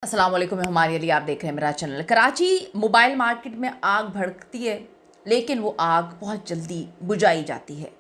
अस्सलाम वालेकुम, मैं हमारे अली, आप देख रहे हैं मेरा चैनल। कराची मोबाइल मार्केट में आग भड़कती है, लेकिन वो आग बहुत जल्दी बुझाई जाती है।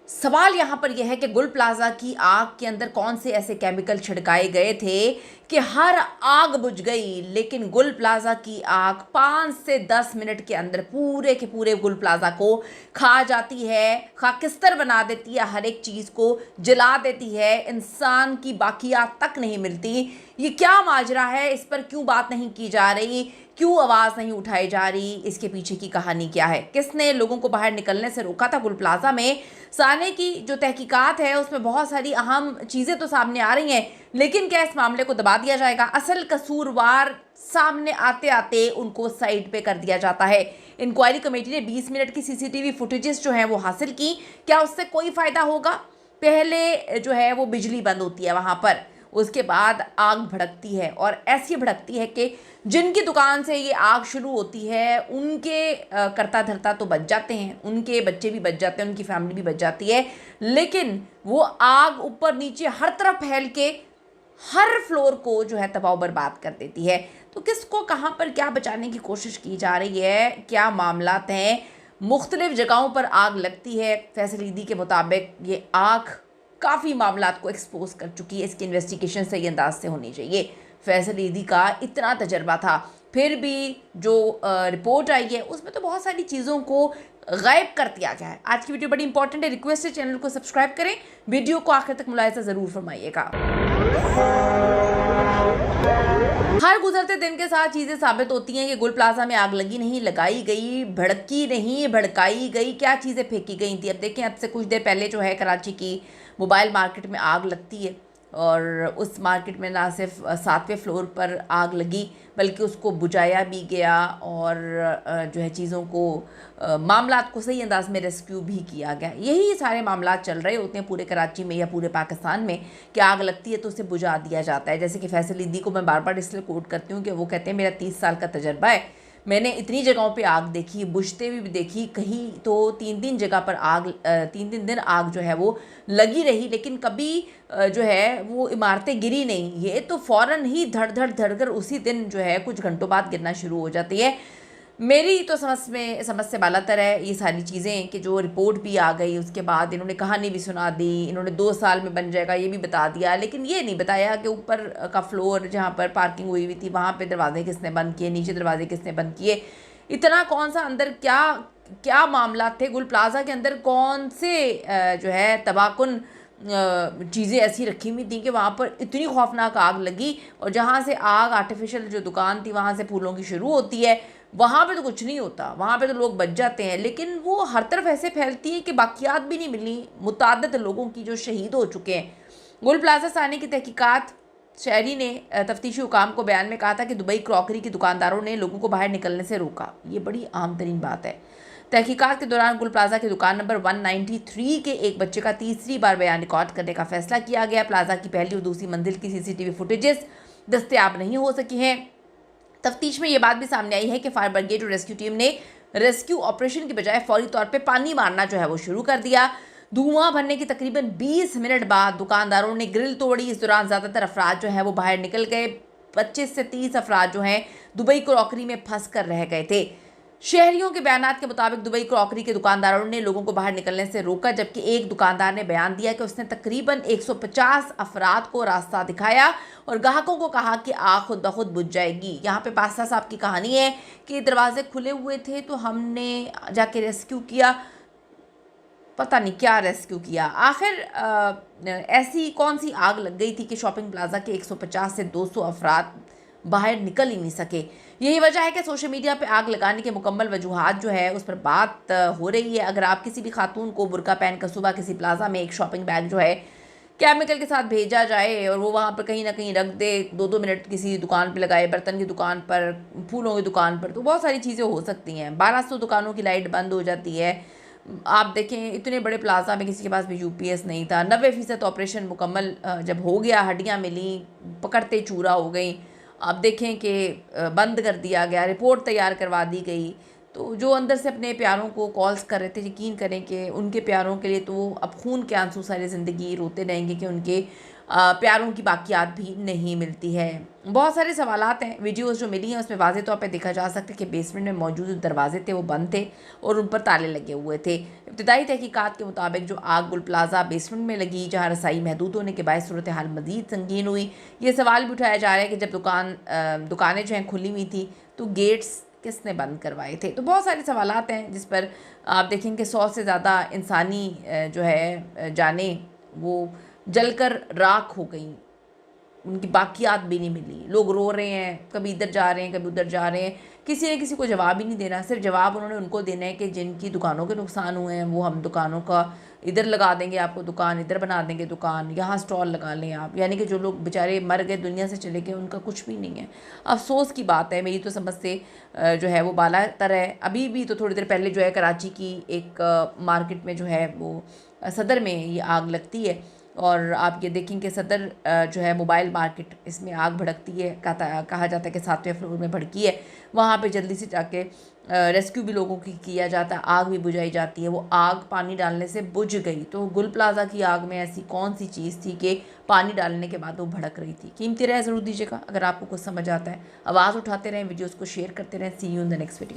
सवाल यहाँ पर यह है कि गुल प्लाजा की आग के अंदर कौन से ऐसे केमिकल छिड़काए गए थे कि हर आग बुझ गई, लेकिन गुल प्लाजा की आग 5 से 10 मिनट के अंदर पूरे के पूरे गुल प्लाजा को खा जाती है, खाकिस्तर बना देती है, हर एक चीज़ को जला देती है, इंसान की बाकियात तक नहीं मिलती। ये क्या माजरा है? इस पर क्यों बात नहीं की जा रही? क्यों आवाज़ नहीं उठाई जा रही? इसके पीछे की कहानी क्या है? किसने लोगों को बाहर निकलने से रोका था? गुल प्लाजा में साने की जो तहकीकात है उसमें बहुत सारी अहम चीज़ें तो सामने आ रही हैं, लेकिन क्या इस मामले को दबा दिया जाएगा? असल कसूरवार सामने आते आते उनको साइड पे कर दिया जाता है। इंक्वायरी कमेटी ने 20 मिनट की सीसीटीवी फुटेजेस जो हैं वो हासिल की। क्या उससे कोई फ़ायदा होगा? पहले जो है वो बिजली बंद होती है वहाँ पर, उसके बाद आग भड़कती है, और ऐसी भड़कती है कि जिनकी दुकान से ये आग शुरू होती है उनके करता धरता तो बच जाते हैं, उनके बच्चे भी बच जाते हैं, उनकी फैमिली भी बच जाती है, लेकिन वो आग ऊपर नीचे हर तरफ फैल के हर फ्लोर को जो है तबाह बर्बाद कर देती है। तो किसको कहाँ पर क्या बचाने की कोशिश की जा रही है? क्या मामलात हैं? मुख्तलिफ जगहों पर आग लगती है। फैसल ईदी के मुताबिक ये आग काफ़ी मामलात को एक्सपोज कर चुकी है। इसकी इन्वेस्टिगेशन सही अंदाज से होनी चाहिए। फैसल ईदी का इतना तजर्बा था, फिर भी जो रिपोर्ट आई है उसमें तो बहुत सारी चीज़ों को गायब कर दिया गया है। आज की वीडियो बड़ी इंपॉर्टेंट है, रिक्वेस्ट है चैनल को सब्सक्राइब करें, वीडियो को आखिर तक मुलाहिजा ज़रूर फरमाइएगा। हर गुजरते दिन के साथ चीज़ें साबित होती हैं कि गुल प्लाजा में आग लगी नहीं, लगाई गई, भड़की नहीं, भड़काई गई। क्या चीज़ें फेंकी गई थी? अब देखें, अब से कुछ देर पहले जो है कराची की मोबाइल मार्केट में आग लगती है, और उस मार्केट में ना सिर्फ 7वें फ्लोर पर आग लगी बल्कि उसको बुझाया भी गया, और जो है चीज़ों को मामलात को सही अंदाज में रेस्क्यू भी किया गया। यही सारे मामलात चल रहे होते हैं पूरे कराची में या पूरे पाकिस्तान में कि आग लगती है तो उसे बुझा दिया जाता है। जैसे कि फैसल ईदी को मैं बार बार इसलिए कोट करती हूँ कि वो कहते हैं मेरा 30 साल का तजर्बा है, मैंने इतनी जगहों पे आग देखी, बुझते हुए भी देखी, कहीं तो 3-3 जगह पर आग 3-3 दिन आग जो है वो लगी रही, लेकिन कभी जो है वो इमारतें गिरी नहीं। ये तो फ़ौरन ही धड़ धड़ धड़ कर उसी दिन जो है कुछ घंटों बाद गिरना शुरू हो जाती है। मेरी तो समझ से बालातर है ये सारी चीज़ें कि जो रिपोर्ट भी आ गई, उसके बाद इन्होंने कहानी भी सुना दी, इन्होंने 2 साल में बन जाएगा ये भी बता दिया, लेकिन ये नहीं बताया कि ऊपर का फ्लोर जहाँ पर पार्किंग हुई हुई थी वहाँ पे दरवाजे किसने बंद किए, नीचे दरवाजे किसने बंद किए, इतना कौन सा अंदर क्या क्या मामला थे, गुल प्लाजा के अंदर कौन से जो है तबाकुन चीज़ें ऐसी रखी हुई थी कि वहाँ पर इतनी खौफनाक आग लगी। और जहाँ से आग आर्टिफिशियल जो दुकान थी वहाँ से फूलों की शुरू होती है, वहाँ पे तो कुछ नहीं होता, वहाँ पे तो लोग बच जाते हैं, लेकिन वो हर तरफ ऐसे फैलती है कि बाकियात भी नहीं मिली मुताद्दद लोगों की जो शहीद हो चुके हैं। गुल प्लाजा साने की तहकीकात, शहरी ने तफ्तीशी हुकाम को बयान में कहा था कि दुबई क्रॉकरी की दुकानदारों ने लोगों को बाहर निकलने से रोका। ये बड़ी आम तरीन बात है। तहकीकात के दौरान गुल प्लाजा की दुकान नंबर 193 के एक बच्चे का तीसरी बार बयान रिकॉर्ड करने का फैसला किया गया। प्लाजा की पहली और दूसरी मंजिल की सीसीटीवी फुटेजेस दस्तयाब नहीं हो सकी हैं। तफ्तीश में ये बात भी सामने आई है कि फायर ब्रिगेड और रेस्क्यू टीम ने रेस्क्यू ऑपरेशन की बजाय फौरी तौर पे पानी मारना जो है वो शुरू कर दिया। धुआं भरने की तकरीबन 20 मिनट बाद दुकानदारों ने ग्रिल तोड़ी। इस दौरान ज़्यादातर अफराद जो है वो बाहर निकल गए। 25 से 30 अफराद जो हैं दुबई क्रॉकरी में फंस कर रह गए थे। शहरियों के बयानात के मुताबिक दुबई क्रॉकरी के दुकानदारों ने लोगों को बाहर निकलने से रोका, जबकि एक दुकानदार ने बयान दिया कि उसने तकरीबन 150 अफराद को रास्ता दिखाया और ग्राहकों को कहा कि आग खुद ब खुद बुझ जाएगी। यहाँ पे पास्ता साहब की कहानी है कि दरवाजे खुले हुए थे तो हमने जाके रेस्क्यू किया, पता नहीं क्या रेस्क्यू किया। आखिर ऐसी कौन सी आग लग गई थी कि शॉपिंग प्लाजा के 150 से 200 अफराद बाहर निकल ही नहीं सके? यही वजह है कि सोशल मीडिया पे आग लगाने के मुकम्मल वजूहात जो है उस पर बात हो रही है। अगर आप किसी भी खातून को बुर्का पहन कर सुबह किसी प्लाजा में एक शॉपिंग बैग जो है केमिकल के साथ भेजा जाए और वो वहाँ पर कहीं ना कहीं रख दे, 2-2 मिनट किसी दुकान पे लगाए, बर्तन की दुकान पर, फूलों की दुकान पर, तो बहुत सारी चीज़ें हो सकती हैं। 1200 दुकानों की लाइट बंद हो जाती है। आप देखें इतने बड़े प्लाजा में किसी के पास भी यूपीएस नहीं था। 90% ऑपरेशन मुकम्मल जब हो गया, हड्डियाँ मिली, पकड़ते चूरा हो गई। आप देखें कि बंद कर दिया गया, रिपोर्ट तैयार करवा दी गई। तो जो अंदर से अपने प्यारों को कॉल्स कर रहे थे, यकीन करें कि उनके प्यारों के लिए तो अब खून के आंसू सारी ज़िंदगी रोते रहेंगे कि उनके प्यारों की बाकियात भी नहीं मिलती है। बहुत सारे सवालात हैं। वीडियोस जो मिली हैं उसमें वाज़ेह तौर पे देखा जा सकता है कि बेसमेंट में मौजूद जो दरवाजे थे वो बंद थे और उन पर ताले लगे हुए थे। इब्तदाई तहकीकात के मुताबिक जो आग गुल प्लाजा बेसमेंट में लगी, जहाँ रसाई महदूद होने के बायस सूरत हाल मज़ीद संगीन हुई। ये सवाल भी उठाया जा रहा है कि जब दुकानें जो हैं खुली हुई थी तो गेट्स किसने बंद करवाए थे। तो बहुत सारे सवालात हैं जिस पर आप देखेंगे 100 से ज़्यादा इंसानी जो है जाने वो जलकर राख हो गई, उनकी बाकियात भी नहीं मिली। लोग रो रहे हैं, कभी इधर जा रहे हैं, कभी उधर जा रहे हैं, किसी ने किसी को जवाब ही नहीं देना। सिर्फ जवाब उन्होंने उनको देना है कि जिनकी दुकानों के नुकसान हुए हैं वो हम दुकानों का इधर लगा देंगे, आपको दुकान इधर बना देंगे, दुकान यहाँ स्टॉल लगा लें आप। यानी कि जो लोग बेचारे मर गए, दुनिया से चले गए, उनका कुछ भी नहीं है। अफसोस की बात है। मेरी तो समझ से जो है वो बाला तर है। अभी भी तो थोड़ी देर पहले जो है कराची की एक मार्केट में जो है वो सदर में ये आग लगती है और आप ये देखें कि सदर जो है मोबाइल मार्केट, इसमें आग भड़कती है। कहा जाता है कि 7वें फ्लोर में भड़की है। वहाँ पे जल्दी से जाके रेस्क्यू भी लोगों की किया जाता है, आग भी बुझाई जाती है। वो आग पानी डालने से बुझ गई। तो गुल प्लाजा की आग में ऐसी कौन सी चीज़ थी कि पानी डालने के बाद वो भड़क रही थी। कीमती राय ज़रूर दीजिएगा अगर आपको कुछ समझ आता है। आवाज़ उठाते रहें, वीडियोज़ को शेयर करते रहें। See you in the next video.